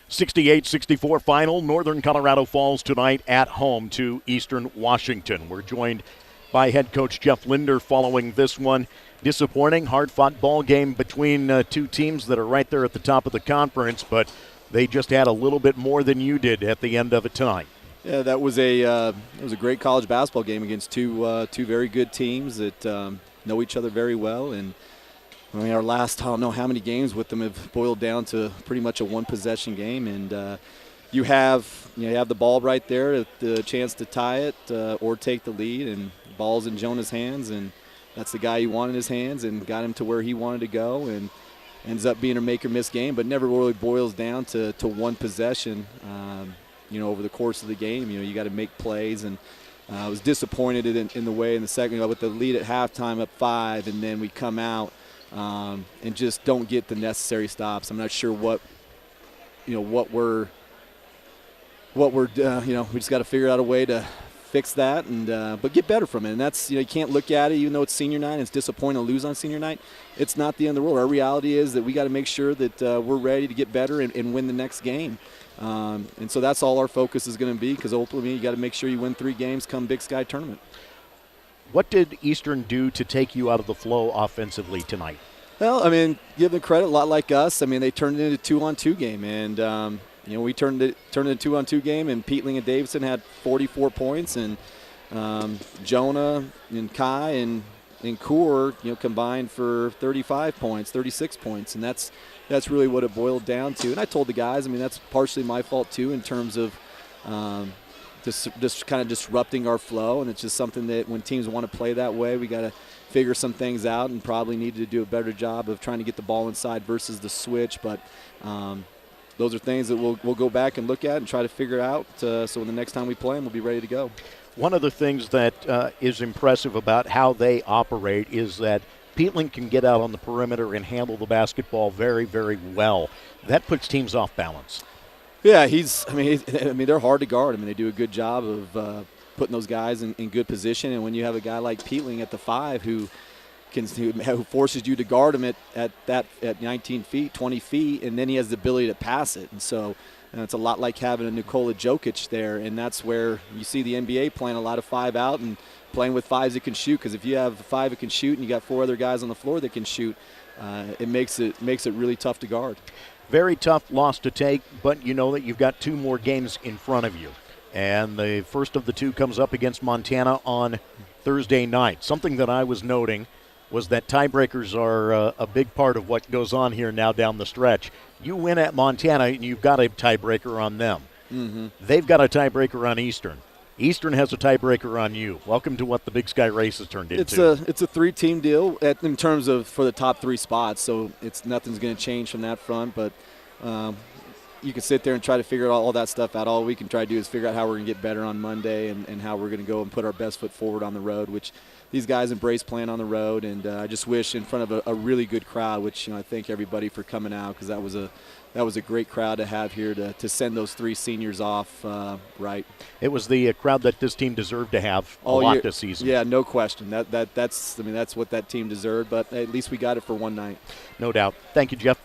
68-64 final. Northern Colorado falls tonight at home to Eastern Washington. We're joined by head coach Jeff Linder following this one. Disappointing, hard-fought ball game between two teams that are right there at the top of the conference, but they just had a little bit more than you did at the end of it tonight. Yeah, that was a great college basketball game against two very good teams that know each other very well. And I mean, our last, I don't know how many games with them have boiled down to pretty much a one-possession game. And you have the ball right there, the chance to tie it or take the lead, and the ball's in Jonah's hands, and that's the guy he wanted in his hands and got him to where he wanted to go, and ends up being a make-or-miss game, but never really boils down to one possession. Over the course of the game, you got to make plays, and I was disappointed in the way in the second with the lead at halftime up 5, and then we come out and just don't get the necessary stops. I'm not sure what we're we just got to figure out a way to fix that and but get better from it. And that's, you can't look at it, even though it's senior night and it's disappointing to lose on senior night. It's not the end of the world. Our reality is that we got to make sure that we're ready to get better and win the next game. And so that's all our focus is going to be, because ultimately you got to make sure you win 3 games come Big Sky tournament. What did Eastern do to take you out of the flow offensively tonight? Well, I mean, give them credit, a lot like us. I mean, they turned it into a 2-on-2 game, and we turned it into a 2-on-2 game, and Peatling and Davidson had 44 points, and Jonah and Kai and Coor, combined for 35 points, 36 points, and that's really what it boiled down to. And I told the guys, I mean, that's partially my fault too, in terms of just kind of disrupting our flow, and it's just something that when teams want to play that way, we got to figure some things out, and probably need to do a better job of trying to get the ball inside versus the switch. But those are things that we'll go back and look at and try to figure out, so when the next time we play them, we'll be ready to go. One of the things that is impressive about how they operate is that Peatling can get out on the perimeter and handle the basketball very, very well. That puts teams off balance. Yeah, they're hard to guard. I mean, they do a good job of putting those guys in good position. And when you have a guy like Peatling at the 5 who forces you to guard him at 19 feet, 20 feet, and then he has the ability to pass it. And so it's a lot like having a Nikola Jokic there, and that's where you see the NBA playing a lot of 5 out and playing with 5s that can shoot, because if you have a 5 that can shoot and you got 4 other guys on the floor that can shoot, it makes it really tough to guard. Very tough loss to take, but you know that you've got 2 more games in front of you. And the first of the 2 comes up against Montana on Thursday night. Something that I was noting was that tiebreakers are a big part of what goes on here now down the stretch. You win at Montana, and you've got a tiebreaker on them. Mm-hmm. They've got a tiebreaker on Eastern. Eastern has a tiebreaker on you. Welcome to what the Big Sky race has turned into. It's a 3-team deal in terms of for the top 3 spots, so nothing's going to change from that front. But you can sit there and try to figure all that stuff out. All we can try to do is figure out how we're going to get better on Monday and how we're going to go and put our best foot forward on the road, which these guys embrace playing on the road. And I just wish in front of a really good crowd, which I thank everybody for coming out, because that was a great crowd to have here to send those 3 seniors off right. It was the crowd that this team deserved to have a lot this season. Yeah, no question. That's what that team deserved, but at least we got it for one night. No doubt. Thank you, Jeff.